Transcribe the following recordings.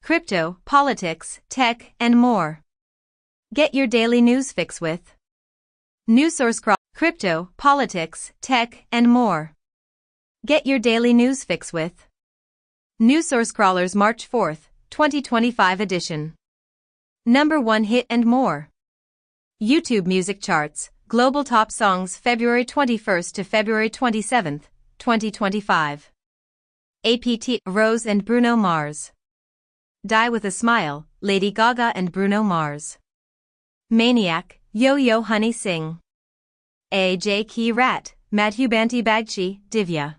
crypto, politics, tech, and more. Get your daily news fix with NewsSource. Crypto, politics, tech, and more. Get your daily news fix with NewsSource Crawler's March 4th, 2025 edition. Number 1 hit and more. YouTube music charts, global top songs February 21st to February 27th, 2025. APT, Rose and Bruno Mars. Die with a Smile, Lady Gaga and Bruno Mars. Maniac, Yo Yo Honey Sing. AJ Key Rat, Madhubanti Bagchi, Divya.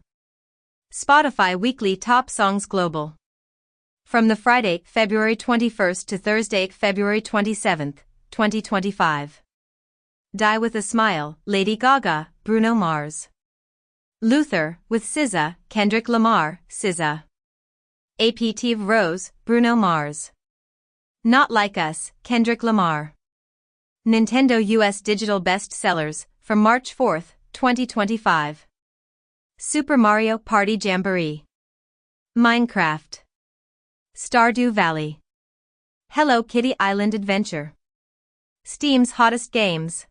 Spotify Weekly Top Songs Global. From the Friday, February 21st to Thursday, February 27th, 2025. Die with a Smile, Lady Gaga, Bruno Mars. Luther, with SZA, Kendrick Lamar, SZA. APT, Rose, Bruno Mars. Not Like Us, Kendrick Lamar. Nintendo US Digital Best Sellers, from March 4th, 2025. Super Mario Party Jamboree. Minecraft. Stardew Valley. Hello Kitty Island Adventure. Steam's hottest games.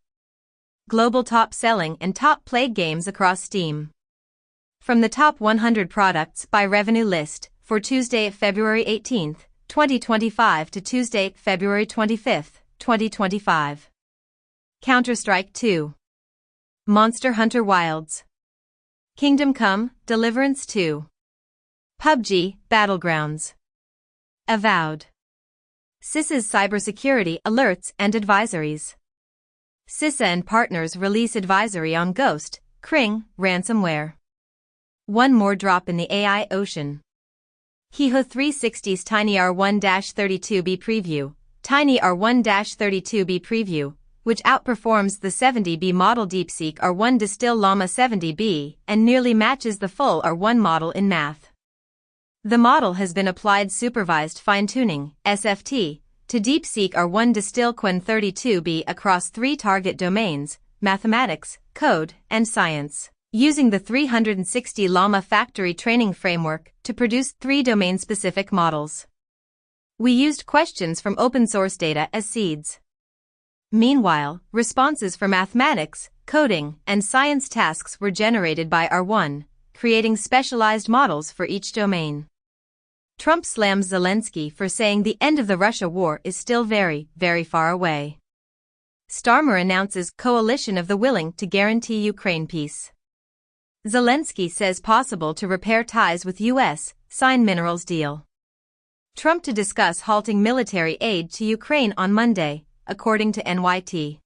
Global top selling and top played games across Steam. From the top 100 products by revenue list, for Tuesday, February 18th, 2025 to Tuesday, February 25th, 2025. Counter-Strike 2. Monster Hunter Wilds. Kingdom Come, Deliverance 2. PUBG, Battlegrounds. Avowed. CISA's cybersecurity alerts and advisories. CISA and partners release advisory on Ghost, Kring, ransomware. One more drop in the AI ocean. Hiho 360's Tiny R1-32B preview, Tiny R1-32B preview, which outperforms the 70B model DeepSeek R1 Distill Llama 70B and nearly matches the full R1 model in math. The model has been applied supervised fine-tuning, SFT, to DeepSeek R1 Distill Qwen 32B across 3 target domains, mathematics, code, and science, using the 360 Llama factory training framework to produce 3 domain-specific models. We used questions from open-source data as seeds. Meanwhile, responses for mathematics, coding, and science tasks were generated by R1, creating specialized models for each domain. Trump slams Zelensky for saying the end of the Russia war is still very, very far away. Starmer announces coalition of the willing to guarantee Ukraine peace. Zelensky says possible to repair ties with U.S., sign minerals deal. Trump to discuss halting military aid to Ukraine on Monday, according to NYT.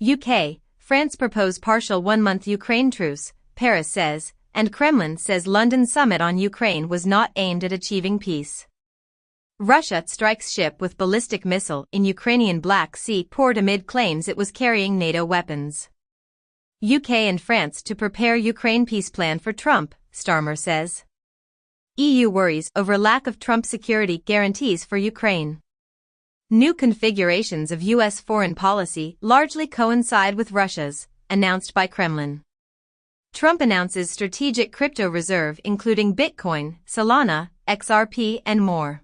UK, France propose partial 1-month Ukraine truce, Paris says, and Kremlin says London summit on Ukraine was not aimed at achieving peace. Russia strikes ship with ballistic missile in Ukrainian Black Sea port amid claims it was carrying NATO weapons. UK and France to prepare Ukraine peace plan for Trump, Starmer says. EU worries over lack of Trump security guarantees for Ukraine. New configurations of U.S. foreign policy largely coincide with Russia's, announced by Kremlin. Trump announces strategic crypto reserve including Bitcoin, Solana, XRP, and more.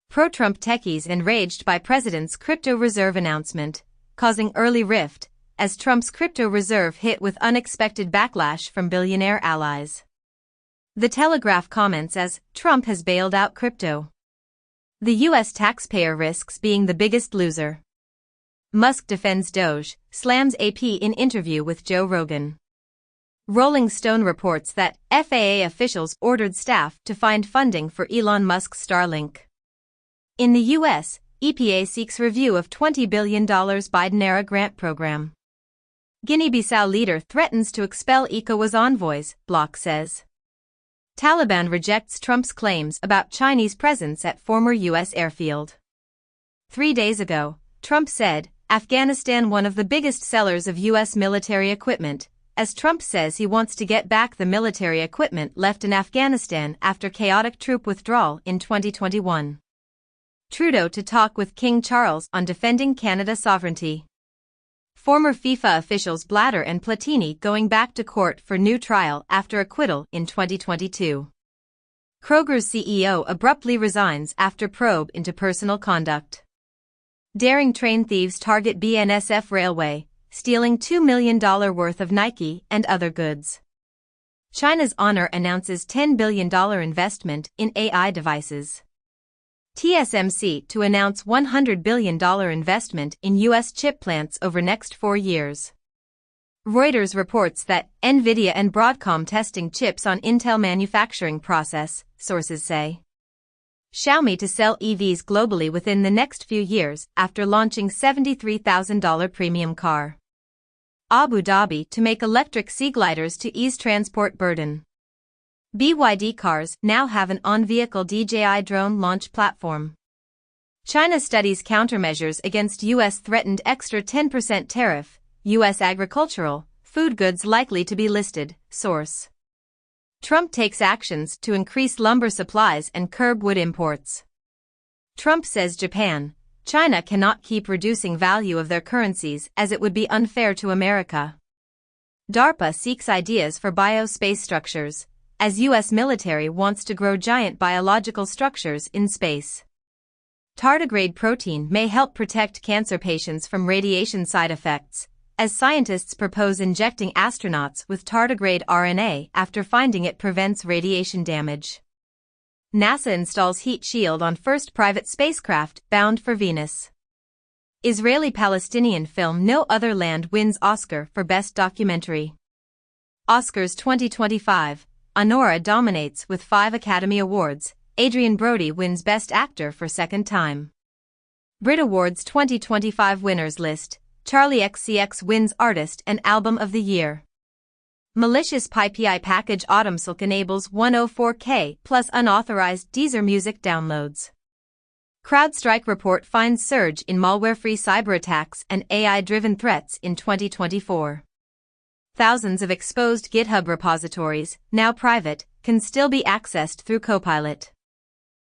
Pro-Trump techies enraged by president's crypto reserve announcement, causing early rift, as Trump's crypto reserve hit with unexpected backlash from billionaire allies. The Telegraph comments as, Trump has bailed out crypto. The U.S. taxpayer risks being the biggest loser. Musk defends Doge, slams AP in interview with Joe Rogan. Rolling Stone reports that FAA officials ordered staff to find funding for Elon Musk's Starlink. In the U.S., EPA seeks review of $20 billion Biden-era grant program. Guinea-Bissau leader threatens to expel ECOWAS envoys, Block says. Taliban rejects Trump's claims about Chinese presence at former U.S. airfield. 3 days ago, Trump said, Afghanistan one of the biggest sellers of U.S. military equipment, as Trump says he wants to get back the military equipment left in Afghanistan after chaotic troop withdrawal in 2021. Trudeau to talk with King Charles on defending Canada sovereignty. Former FIFA officials Blatter and Platini going back to court for new trial after acquittal in 2022. Kroger's CEO abruptly resigns after probe into personal conduct. Daring train thieves target BNSF Railway, stealing $2 million worth of Nike and other goods. China's Honor announces $10 billion investment in AI devices. TSMC to announce $100 billion investment in U.S. chip plants over next 4 years. Reuters reports that NVIDIA and Broadcom testing chips on Intel manufacturing process, sources say. Xiaomi to sell EVs globally within the next few years after launching $73,000 premium car. Abu Dhabi to make electric sea gliders to ease transport burden. BYD cars now have an on-vehicle DJI drone launch platform. China studies countermeasures against U.S. threatened extra 10% tariff. U.S. agricultural, food goods likely to be listed, source. Trump takes actions to increase lumber supplies and curb wood imports. Trump says Japan, China cannot keep reducing value of their currencies as it would be unfair to America. DARPA seeks ideas for biospace structures, as U.S. military wants to grow giant biological structures in space. Tardigrade protein may help protect cancer patients from radiation side effects, as scientists propose injecting astronauts with tardigrade RNA after finding it prevents radiation damage. NASA installs heat shield on first private spacecraft bound for Venus. Israeli-Palestinian film No Other Land wins Oscar for Best Documentary. Oscars 2025, Anora dominates with 5 Academy Awards, Adrian Brody wins Best Actor for second time. Brit Awards 2025 winners list. Charlie XCX wins Artist and Album of the Year. Malicious PyPI package AutumnSilk enables 104K plus unauthorized Deezer music downloads. CrowdStrike report finds surge in malware-free cyberattacks and AI-driven threats in 2024. Thousands of exposed GitHub repositories, now private, can still be accessed through Copilot.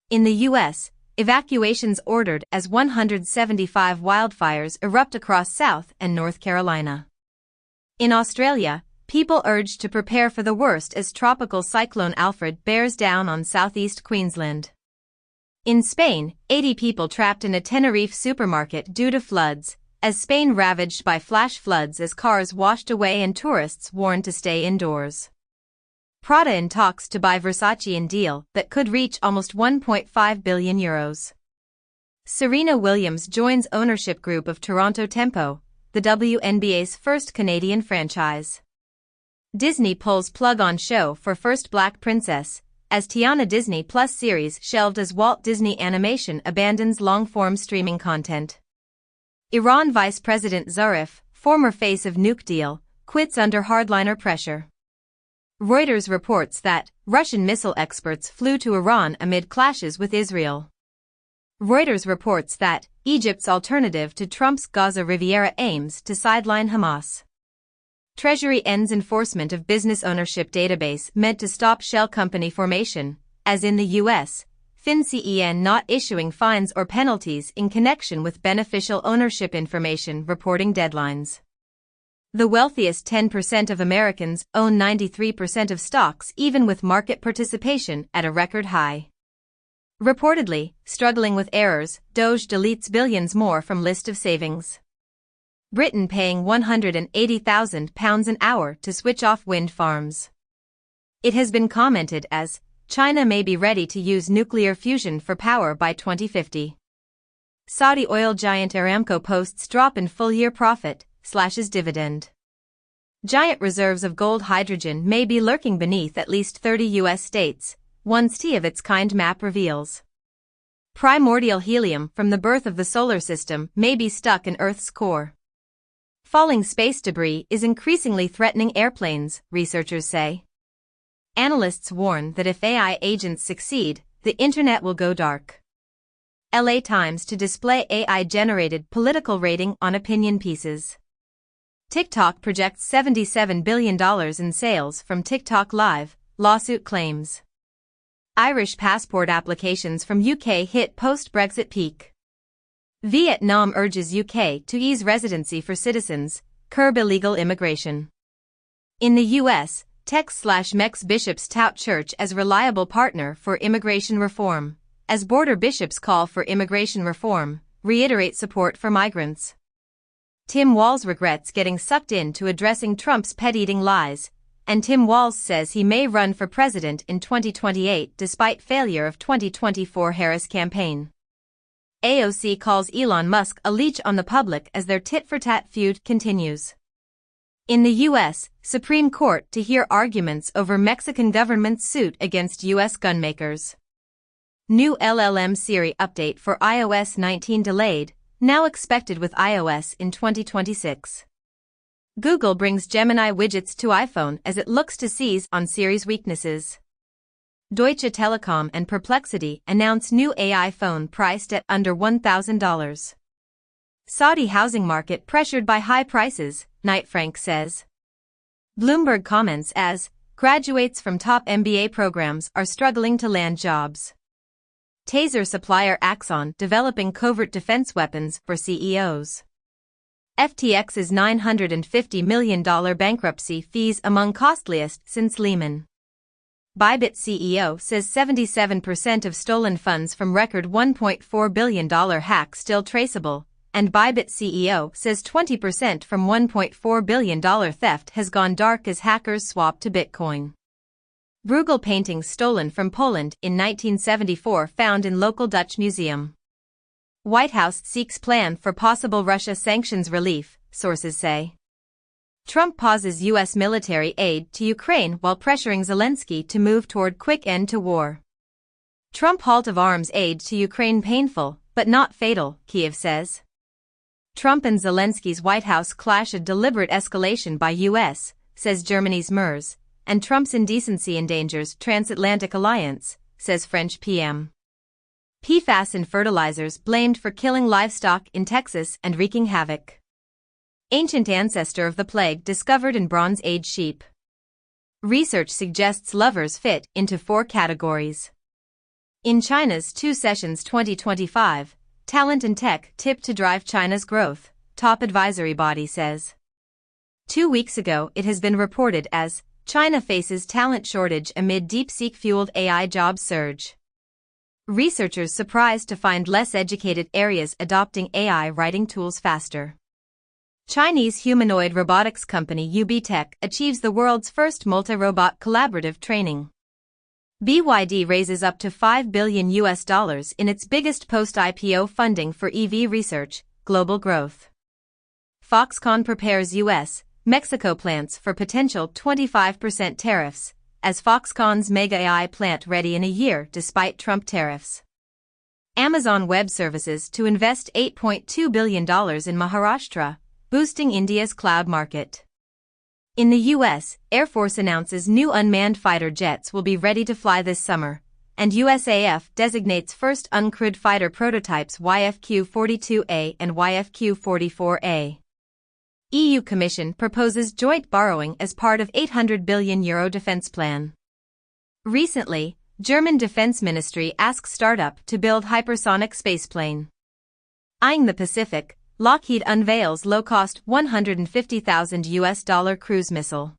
In the U.S., evacuations ordered as 175 wildfires erupt across South and North Carolina. In Australia, people urged to prepare for the worst as tropical cyclone Alfred bears down on southeast Queensland. In Spain, 80 people trapped in a Tenerife supermarket due to floods, as Spain ravaged by flash floods as cars washed away and tourists warned to stay indoors. Prada in talks to buy Versace in deal that could reach almost €1.5 billion. Serena Williams joins ownership group of Toronto Tempo, the WNBA's first Canadian franchise. Disney pulls plug on show for first Black Princess, as Tiana Disney Plus series shelved as Walt Disney Animation abandons long-form streaming content. Iran Vice President Zarif, former face of nuke deal, quits under hardliner pressure. Reuters reports that Russian missile experts flew to Iran amid clashes with Israel. Reuters reports that Egypt's alternative to Trump's Gaza Riviera aims to sideline Hamas. Treasury ends enforcement of business ownership database meant to stop shell company formation, as in the U.S., FinCEN not issuing fines or penalties in connection with beneficial ownership information reporting deadlines. The wealthiest 10% of Americans own 93% of stocks even with market participation at a record high. Reportedly, struggling with errors, Doge deletes billions more from list of savings. Britain paying £180,000 an hour to switch off wind farms. It has been commented as, China may be ready to use nuclear fusion for power by 2050. Saudi oil giant Aramco posts drop in full-year profit, slashes dividend. Giant reserves of gold hydrogen may be lurking beneath at least 30 U.S. states, one study of its kind map reveals. Primordial helium from the birth of the solar system may be stuck in Earth's core. Falling space debris is increasingly threatening airplanes, researchers say. Analysts warn that if AI agents succeed, the internet will go dark. LA Times to display AI-generated political rating on opinion pieces. TikTok projects $77 billion in sales from TikTok Live, lawsuit claims. Irish passport applications from UK hit post-Brexit peak. Vietnam urges UK to ease residency for citizens, curb illegal immigration. In the US, Tex/Mex bishops tout church as reliable partner for immigration reform, as border bishops call for immigration reform, reiterate support for migrants. Tim Walz regrets getting sucked into addressing Trump's pet-eating lies, and Tim Walz says he may run for president in 2028 despite failure of 2024 Harris campaign. AOC calls Elon Musk a leech on the public as their tit-for-tat feud continues. In the U.S. Supreme Court to hear arguments over Mexican government's suit against U.S. gunmakers. New LLM Siri update for iOS 19 delayed, now expected with iOS in 2026. Google brings Gemini widgets to iPhone as it looks to seize on Siri's weaknesses. Deutsche Telekom and Perplexity announce new AI phone priced at under $1,000. Saudi housing market pressured by high prices, Knight Frank says. Bloomberg comments as, graduates from top MBA programs are struggling to land jobs. Taser supplier Axon developing covert defense weapons for CEOs. FTX's $950 million bankruptcy fees among costliest since Lehman. Bybit CEO says 77% of stolen funds from record $1.4 billion hack still traceable, and Bybit CEO says 20% from $1.4 billion theft has gone dark as hackers swap to Bitcoin. Bruegel paintings stolen from Poland in 1974 found in local Dutch museum. White House seeks plan for possible Russia sanctions relief, sources say. Trump pauses U.S. military aid to Ukraine while pressuring Zelensky to move toward quick end to war. Trump halt of arms aid to Ukraine painful, but not fatal, Kyiv says. Trump and Zelensky's White House clash a deliberate escalation by U.S., says Germany's MERS, and Trump's indecency endangers transatlantic alliance, says French PM. PFAS in fertilizers blamed for killing livestock in Texas and wreaking havoc. Ancient ancestor of the plague discovered in Bronze Age sheep. Research suggests lovers fit into 4 categories. In China's Two Sessions 2025, talent and tech tipped to drive China's growth, top advisory body says. 2 weeks ago it has been reported as, China faces talent shortage amid DeepSeek-fueled AI job surge. Researchers surprised to find less educated areas adopting AI writing tools faster. Chinese humanoid robotics company UB Tech achieves the world's first multi-robot collaborative training. BYD raises up to $5 billion in its biggest post-IPO funding for EV research, global growth. Foxconn prepares U.S., Mexico plants for potential 25% tariffs, as Foxconn's mega AI plant ready in a year despite Trump tariffs. Amazon Web Services to invest $8.2 billion in Maharashtra, boosting India's cloud market. In the U.S., Air Force announces new unmanned fighter jets will be ready to fly this summer, and USAF designates first uncrewed fighter prototypes YFQ-42A and YFQ-44A. EU Commission proposes joint borrowing as part of €800 billion defense plan. Recently, German Defense Ministry asks startup to build hypersonic spaceplane. Eyeing the Pacific, Lockheed unveils low-cost $150,000 cruise missile.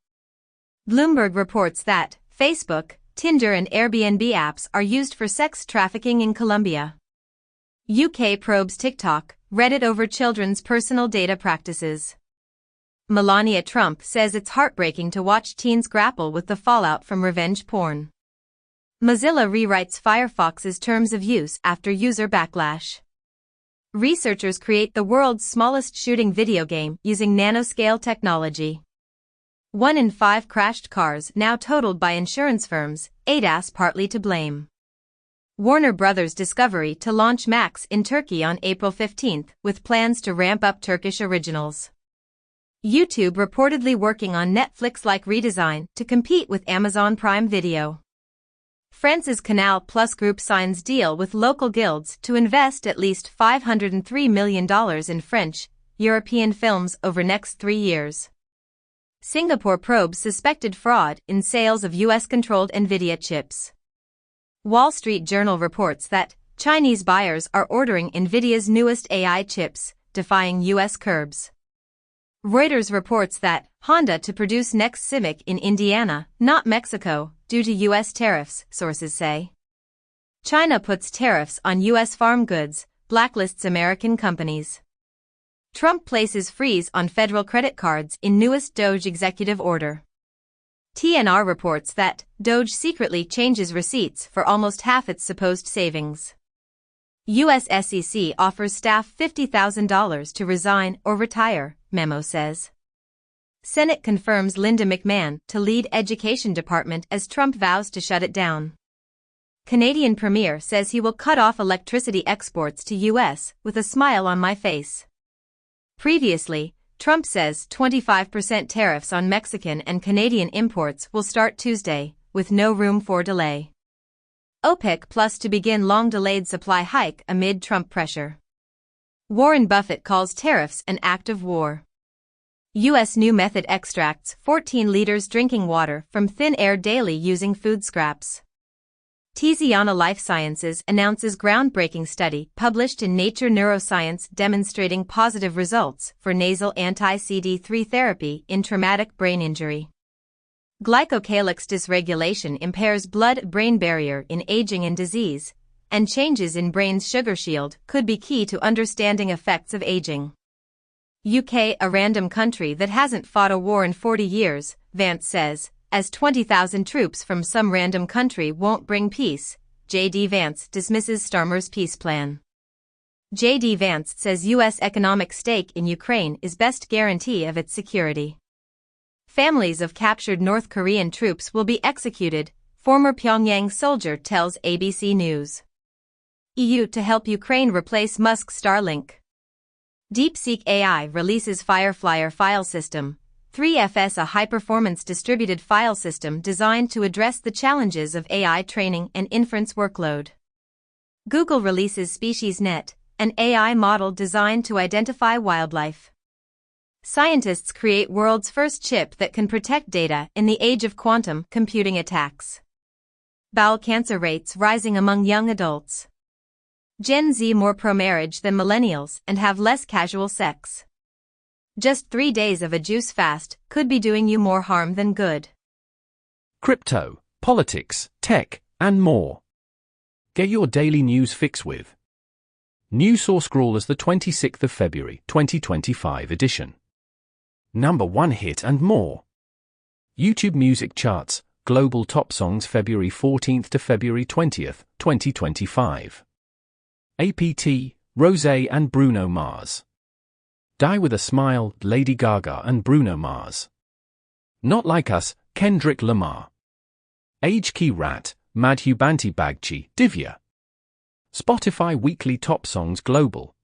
Bloomberg reports that Facebook, Tinder and Airbnb apps are used for sex trafficking in Colombia. UK probes TikTok, Reddit over children's personal data practices. Melania Trump says it's heartbreaking to watch teens grapple with the fallout from revenge porn. Mozilla rewrites Firefox's terms of use after user backlash. Researchers create the world's smallest shooting video game using nanoscale technology. 1 in 5 crashed cars now totaled by insurance firms, ADAS partly to blame. Warner Bros. Discovery to launch Max in Turkey on April 15 with plans to ramp up Turkish originals. YouTube reportedly working on Netflix-like redesign to compete with Amazon Prime Video. France's Canal Plus Group signs deal with local guilds to invest at least $503 million in French, European films over next 3 years. Singapore probes suspected fraud in sales of US-controlled NVIDIA chips. Wall Street Journal reports that Chinese buyers are ordering NVIDIA's newest AI chips, defying US curbs. Reuters reports that Honda to produce next Civic in Indiana, not Mexico, due to U.S. tariffs, sources say. China puts tariffs on U.S. farm goods, blacklists American companies. Trump places freeze on federal credit cards in newest DOJ executive order. TNR reports that DOJ secretly changes receipts for almost half its supposed savings. U.S. SEC offers staff $50,000 to resign or retire, memo says. Senate confirms Linda McMahon to lead Education Department as Trump vows to shut it down. Canadian Premier says he will cut off electricity exports to U.S. with a smile on my face. Previously, Trump says 25% tariffs on Mexican and Canadian imports will start Tuesday, with no room for delay. OPEC Plus to begin long-delayed supply hike amid Trump pressure. Warren Buffett calls tariffs an act of war. U.S. new method extracts 14 liters drinking water from thin air daily using food scraps. Tiziana Life Sciences announces groundbreaking study published in Nature Neuroscience demonstrating positive results for nasal anti-CD3 therapy in traumatic brain injury. Glycocalyx dysregulation impairs blood-brain barrier in aging and disease, and changes in brain's sugar shield could be key to understanding effects of aging. UK, a random country that hasn't fought a war in 40 years, Vance says, as 20,000 troops from some random country won't bring peace. J.D. Vance dismisses Starmer's peace plan. J.D. Vance says U.S. economic stake in Ukraine is best guarantee of its security. Families of captured North Korean troops will be executed, former Pyongyang soldier tells ABC News. EU to help Ukraine replace Musk's Starlink. DeepSeek AI releases Fireflyer file system. 3FS, a high-performance distributed file system designed to address the challenges of AI training and inference workload. Google releases SpeciesNet, an AI model designed to identify wildlife. Scientists create world's first chip that can protect data in the age of quantum computing attacks. Bowel cancer rates rising among young adults. Gen Z more pro-marriage than millennials and have less casual sex. Just 3 days of a juice fast could be doing you more harm than good. Crypto, politics, tech, and more. Get your daily news fix with News Source Scrawlers, the 26th of February, 2025 edition. Number 1 hit and more. YouTube Music Charts, Global Top Songs February 14th to February 20th, 2025. APT, Rosé and Bruno Mars. Die with a Smile, Lady Gaga and Bruno Mars. Not Like Us, Kendrick Lamar. Age Key Rat, Madhu Banti Bagchi, Divya. Spotify Weekly Top Songs Global.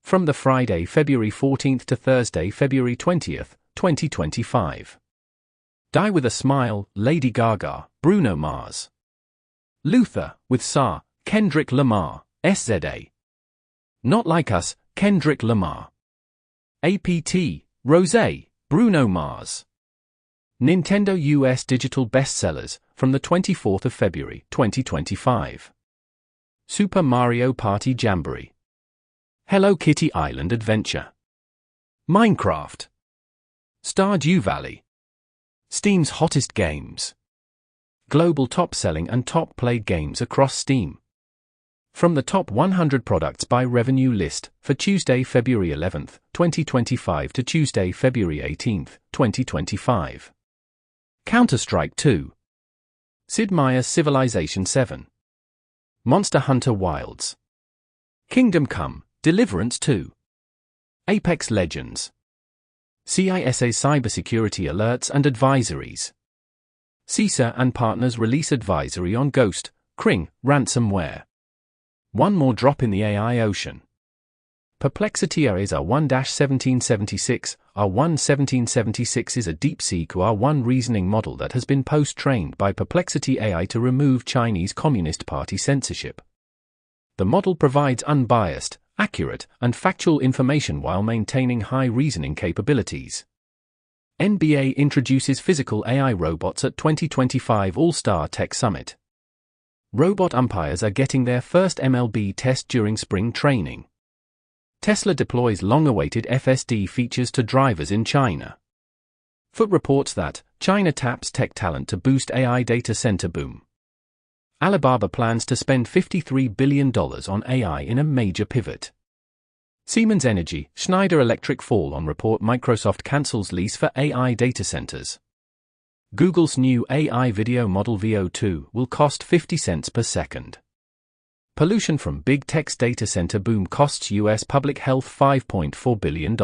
From the Friday, February 14th to Thursday, February 20th, 2025. Die with a Smile, Lady Gaga, Bruno Mars. Luther, with Sa, Kendrick Lamar, SZA. Not Like Us, Kendrick Lamar. APT, Rosé, Bruno Mars. Nintendo US Digital Bestsellers, from the 24th of February, 2025. Super Mario Party Jamboree. Hello Kitty Island Adventure. Minecraft. Stardew Valley. Steam's hottest games. Global top-selling and top-played games across Steam. From the top 100 products by revenue list for Tuesday, February 11th, 2025 to Tuesday, February 18th, 2025. Counter-Strike 2. Sid Meier's Civilization 7. Monster Hunter Wilds. Kingdom Come, Deliverance 2. Apex Legends. CISA's cybersecurity alerts and advisories. CISA and partners release advisory on Ghost, Kring, ransomware. One more drop in the AI ocean. Perplexity is R1-1776. R1-1776 is a DeepSeek R1 reasoning model that has been post-trained by Perplexity AI to remove Chinese Communist Party censorship. The model provides unbiased, accurate, and factual information while maintaining high reasoning capabilities. NBA introduces physical AI robots at 2025 All-Star Tech Summit. Robot umpires are getting their first MLB test during spring training. Tesla deploys long-awaited FSD features to drivers in China. Foot reports that China taps tech talent to boost AI data center boom. Alibaba plans to spend $53 billion on AI in a major pivot. Siemens Energy, Schneider Electric fall on report Microsoft cancels lease for AI data centers. Google's new AI video model VO2 will cost 50 cents per second. Pollution from big tech's data center boom costs U.S. public health $5.4 billion.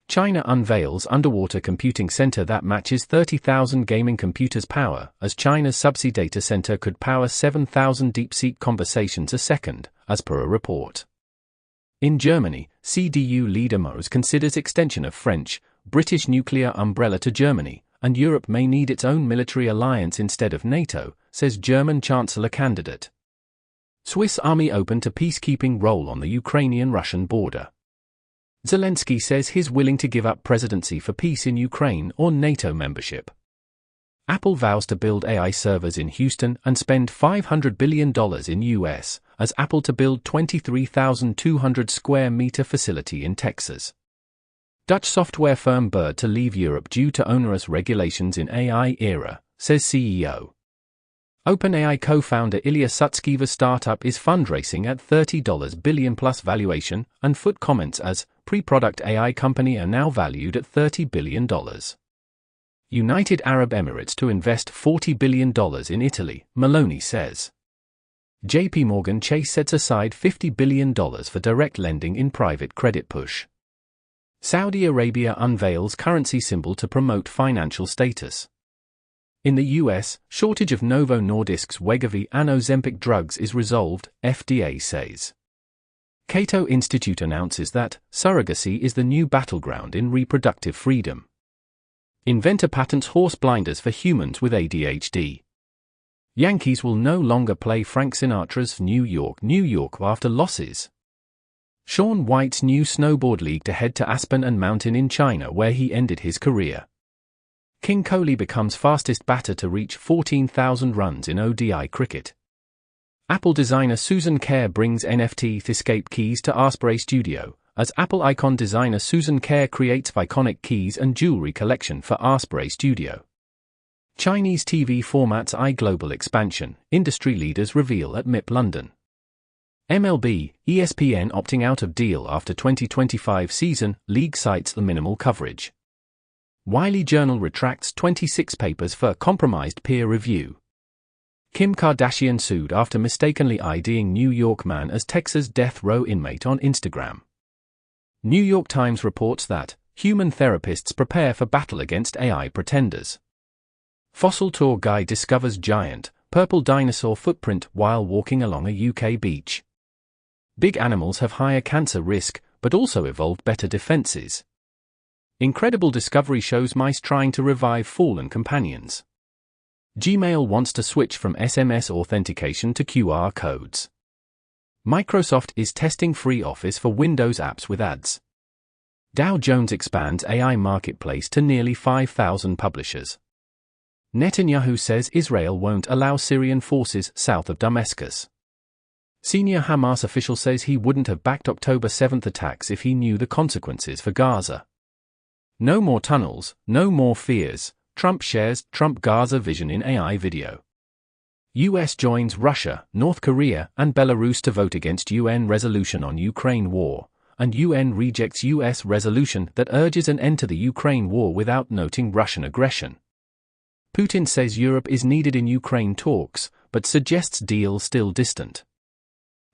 China unveils underwater computing center that matches 30,000 gaming computers' power, as China's subsea data center could power 7,000 DeepSeek conversations a second, as per a report. In Germany, CDU leader Mos considers extension of French, British nuclear umbrella to Germany, and Europe may need its own military alliance instead of NATO, says German Chancellor candidate. Swiss army open to peacekeeping role on the Ukrainian-Russian border. Zelensky says he's willing to give up presidency for peace in Ukraine or NATO membership. Apple vows to build AI servers in Houston and spend $500 billion in US, as Apple to build 23,200 square meter facility in Texas. Dutch software firm Bird to leave Europe due to onerous regulations in AI era, says CEO. OpenAI co-founder Ilya Sutskever's startup is fundraising at $30 billion plus valuation, and Foot comments as pre-product AI company are now valued at $30 billion. United Arab Emirates to invest $40 billion in Italy, Maloney says. JP Morgan Chase sets aside $50 billion for direct lending in private credit push. Saudi Arabia unveils currency symbol to promote financial status. In the US, shortage of Novo Nordisk's Wegovy and Ozempic drugs is resolved, FDA says. Cato Institute announces that surrogacy is the new battleground in reproductive freedom. Inventor patents horse blinders for humans with ADHD. Yankees will no longer play Frank Sinatra's New York, New York after losses. Shaun White's new snowboard league to head to Aspen and Mountain in China where he ended his career. King Kohli becomes fastest batter to reach 14,000 runs in ODI cricket. Apple designer Susan Kare brings NFT escape keys to Asprey Studio, as Apple icon designer Susan Kare creates iconic keys and jewelry collection for Asprey Studio. Chinese TV formats eye global expansion, industry leaders reveal at MIP London. MLB, ESPN opting out of deal after 2025 season, league cites the minimal coverage. Wiley Journal retracts 26 papers for compromised peer review. Kim Kardashian sued after mistakenly IDing New York man as Texas death row inmate on Instagram. New York Times reports that human therapists prepare for battle against AI pretenders. Fossil tour guide discovers giant, purple dinosaur footprint while walking along a UK beach. Big animals have higher cancer risk, but also evolved better defenses. Incredible discovery shows mice trying to revive fallen companions. Gmail wants to switch from SMS authentication to QR codes. Microsoft is testing free Office for Windows apps with ads. Dow Jones expands AI marketplace to nearly 5,000 publishers. Netanyahu says Israel won't allow Syrian forces south of Damascus. Senior Hamas official says he wouldn't have backed October 7th attacks if he knew the consequences for Gaza. No more tunnels, no more fears. Trump shares Trump Gaza vision in AI video. US joins Russia, North Korea, and Belarus to vote against UN resolution on Ukraine war, and UN rejects US resolution that urges an end to the Ukraine war without noting Russian aggression. Putin says Europe is needed in Ukraine talks, but suggests deal still distant.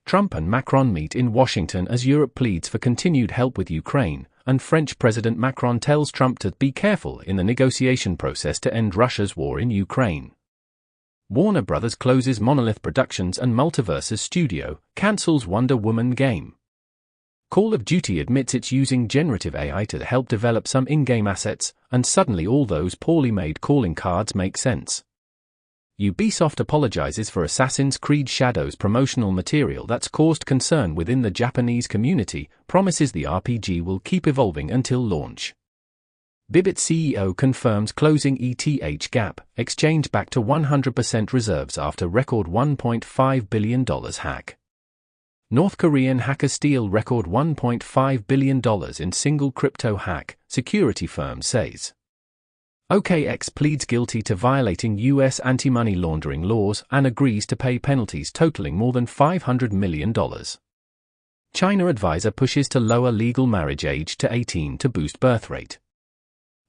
Trump and Macron meet in Washington as Europe pleads for continued help with Ukraine, and French President Macron tells Trump to be careful in the negotiation process to end Russia's war in Ukraine. Warner Bros. Closes Monolith Productions and Multiverse's studio, cancels Wonder Woman game. Call of Duty admits it's using generative AI to help develop some in-game assets, and suddenly all those poorly made calling cards make sense. Ubisoft apologizes for Assassin's Creed Shadows promotional material that's caused concern within the Japanese community, promises the RPG will keep evolving until launch. Bibit CEO confirms closing ETH gap, exchange back to 100% reserves after record $1.5 billion hack. North Korean hackers steal record $1.5 billion in single crypto hack, security firm says. OKX pleads guilty to violating U.S. anti-money laundering laws and agrees to pay penalties totaling more than $500 million. China advisor pushes to lower legal marriage age to 18 to boost birth rate.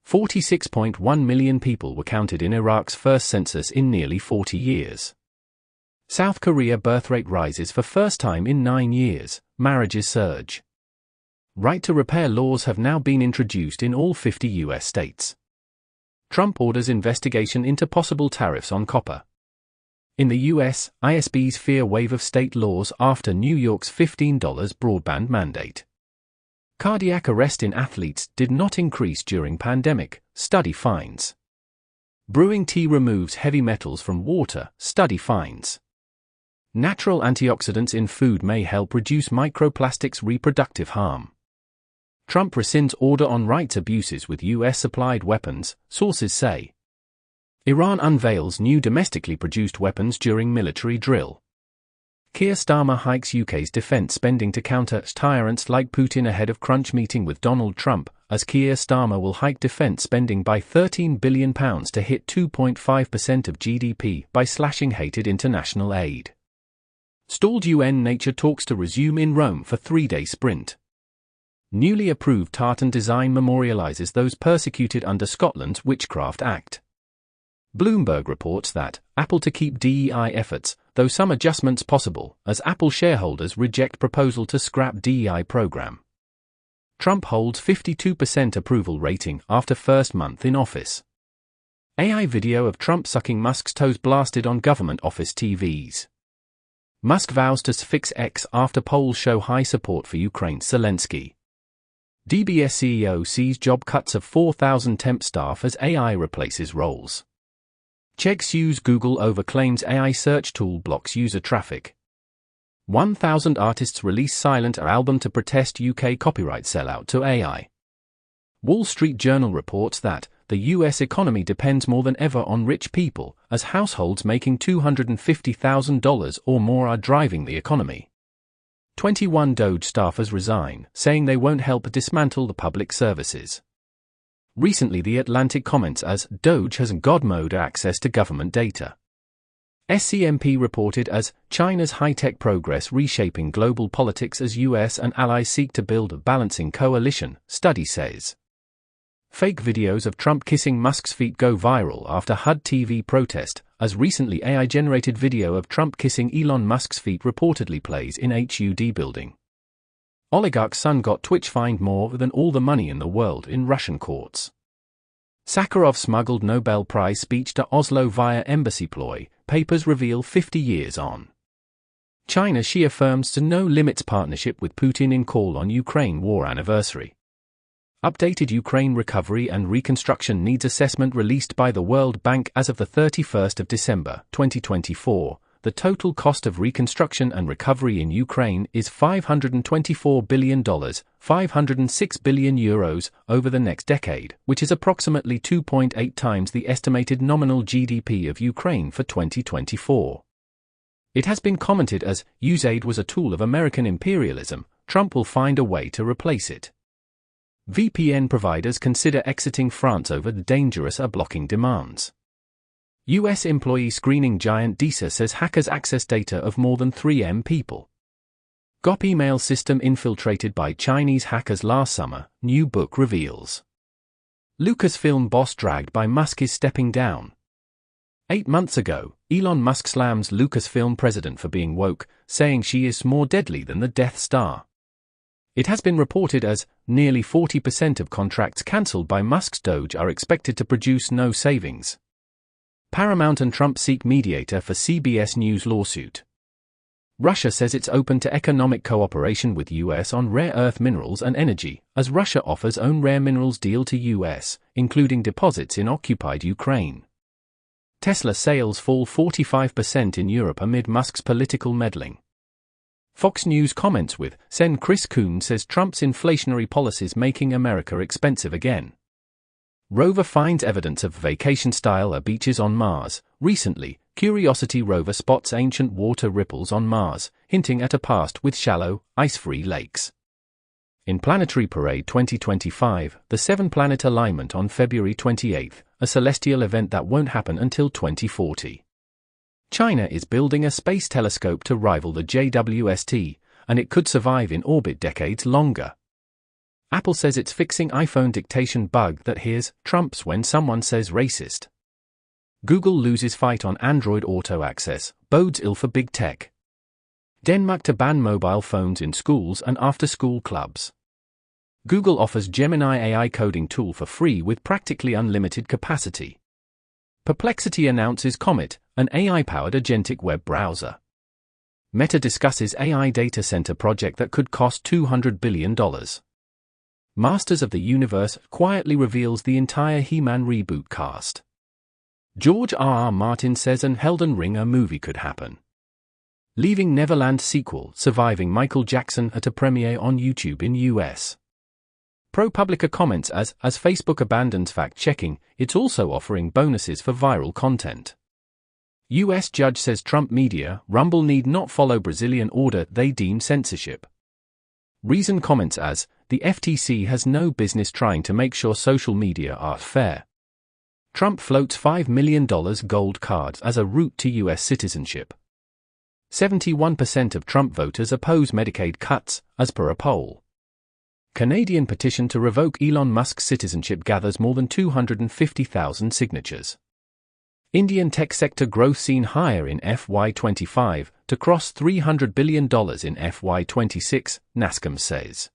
46.1 million people were counted in Iraq's first census in nearly 40 years. South Korea birth rate rises for first time in 9 years, marriages surge. Right to repair laws have now been introduced in all 50 U.S. states. Trump orders investigation into possible tariffs on copper. In the U.S., ISPs fear wave of state laws after New York's $15 broadband mandate. Cardiac arrest in athletes did not increase during pandemic, study finds. Brewing tea removes heavy metals from water, study finds. Natural antioxidants in food may help reduce microplastics' reproductive harm. Trump rescinds order on rights abuses with U.S.-supplied weapons, sources say. Iran unveils new domestically produced weapons during military drill. Keir Starmer hikes UK's defence spending to counter tyrants like Putin ahead of crunch meeting with Donald Trump, as Keir Starmer will hike defence spending by £13 billion to hit 2.5% of GDP by slashing hated international aid. Stalled UN nature talks to resume in Rome for three-day sprint. Newly approved tartan design memorialises those persecuted under Scotland's Witchcraft Act. Bloomberg reports that Apple to keep DEI efforts, though some adjustments possible, as Apple shareholders reject proposal to scrap DEI program. Trump holds 52% approval rating after first month in office. AI video of Trump sucking Musk's toes blasted on government office TVs. Musk vows to fix X after polls show high support for Ukraine's Zelensky. DBS CEO sees job cuts of 4,000 temp staff as AI replaces roles. Chegg sues Google over claims AI search tool blocks user traffic. 1,000 artists release Silent album to protest UK copyright sellout to AI. Wall Street Journal reports that the US economy depends more than ever on rich people, as households making $250,000 or more are driving the economy. 21 Doge staffers resign, saying they won't help dismantle the public services. Recently The Atlantic comments as Doge has God mode access to government data. SCMP reported as China's high-tech progress reshaping global politics as US and allies seek to build a balancing coalition, study says. Fake videos of Trump kissing Musk's feet go viral after HUD TV protest, as recently AI-generated video of Trump kissing Elon Musk's feet reportedly plays in HUD building. Oligarch's son got Twitch fined more than all the money in the world in Russian courts. Sakharov smuggled Nobel Prize speech to Oslo via embassy ploy, papers reveal 50 years on. China Xi affirms to no limits partnership with Putin in call on Ukraine war anniversary. Updated Ukraine recovery and reconstruction needs assessment released by the World Bank as of the 31st of December, 2024. The total cost of reconstruction and recovery in Ukraine is $524 billion, €506 billion, over the next decade, which is approximately 2.8 times the estimated nominal GDP of Ukraine for 2024. It has been commented as, USAID was a tool of American imperialism, Trump will find a way to replace it. VPN providers consider exiting France over the dangerous blocking demands. US employee screening giant DISA says hackers access data of more than 3M people. GOP email system infiltrated by Chinese hackers last summer, new book reveals. Lucasfilm boss dragged by Musk is stepping down. 8 months ago, Elon Musk slams Lucasfilm president for being woke, saying she is more deadly than the Death Star. It has been reported as nearly 40% of contracts cancelled by Musk's Doge are expected to produce no savings. Paramount and Trump seek mediator for CBS News lawsuit. Russia says it's open to economic cooperation with US on rare earth minerals and energy, as Russia offers own rare minerals deal to US, including deposits in occupied Ukraine. Tesla sales fall 45% in Europe amid Musk's political meddling. Fox News comments with, Sen Chris Coons says Trump's inflationary policies making America expensive again. Rover finds evidence of vacation-style beaches on Mars. Recently, Curiosity rover spots ancient water ripples on Mars, hinting at a past with shallow, ice-free lakes. In Planetary Parade 2025, the 7-planet alignment on February 28, a celestial event that won't happen until 2040. China is building a space telescope to rival the JWST, and it could survive in orbit decades longer. Apple says it's fixing iPhone dictation bug that hears trumps when someone says racist. Google loses fight on Android Auto Access, bodes ill for big tech. Denmark to ban mobile phones in schools and after-school clubs. Google offers Gemini AI coding tool for free with practically unlimited capacity. Perplexity announces Comet, an AI-powered agentic web browser. Meta discusses AI data center project that could cost $200 billion. Masters of the Universe quietly reveals the entire He-Man reboot cast. George R.R. Martin says an Elden Ring movie could happen. Leaving Neverland sequel surviving Michael Jackson at a premiere on YouTube in US. ProPublica comments as Facebook abandons fact-checking, it's also offering bonuses for viral content. US judge says Trump media, Rumble need not follow Brazilian order they deem censorship. Reason comments as, the FTC has no business trying to make sure social media are fair. Trump floats $5 million gold cards as a route to US citizenship. 71% of Trump voters oppose Medicaid cuts, as per a poll. Canadian petition to revoke Elon Musk's citizenship gathers more than 250,000 signatures. Indian tech sector growth seen higher in FY25 to cross $300 billion in FY26, NASCOM says.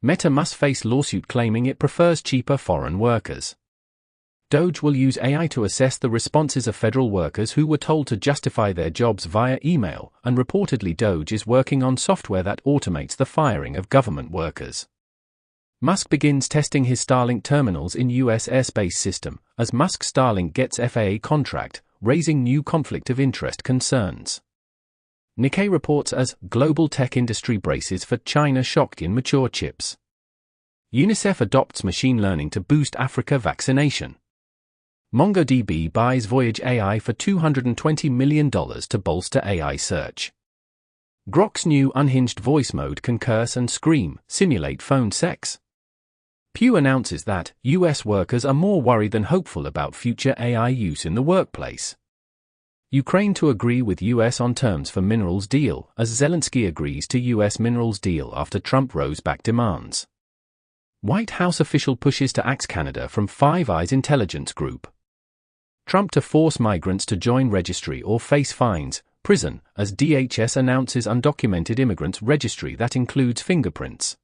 Meta must face lawsuit claiming it prefers cheaper foreign workers. Doge will use AI to assess the responses of federal workers who were told to justify their jobs via email, and reportedly Doge is working on software that automates the firing of government workers. Musk begins testing his Starlink terminals in US airspace system, as Musk's Starlink gets FAA contract, raising new conflict of interest concerns. Nikkei reports as global tech industry braces for China shocked in mature chips. UNICEF adopts machine learning to boost Africa vaccination. MongoDB buys Voyage AI for $220 million to bolster AI search. Grok's new unhinged voice mode can curse and scream, simulate phone sex. Pew announces that US workers are more worried than hopeful about future AI use in the workplace. Ukraine to agree with US on terms for minerals deal, as Zelensky agrees to US minerals deal after Trump rolls back demands. White House official pushes to axe Canada from Five Eyes intelligence group. Trump to force migrants to join registry or face fines, prison, as DHS announces undocumented immigrants registry that includes fingerprints.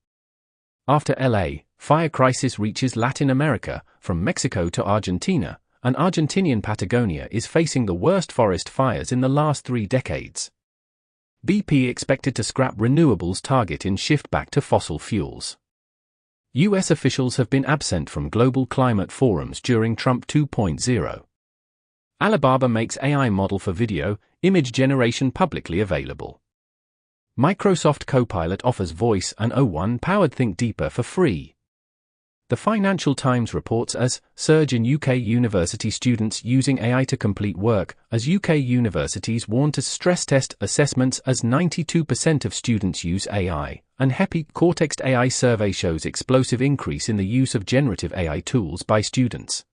After LA, fire crisis reaches Latin America, from Mexico to Argentina, and Argentinian Patagonia is facing the worst forest fires in the last 3 decades. BP expected to scrap renewables target in shift back to fossil fuels. US officials have been absent from global climate forums during Trump 2.0. Alibaba makes AI model for video, image generation publicly available. Microsoft Copilot offers voice and O1-powered Think Deeper for free. The Financial Times reports as surge in UK university students using AI to complete work, as UK universities warn to stress test assessments as 92% of students use AI, and HEPI Cortex AI survey shows explosive increase in the use of generative AI tools by students.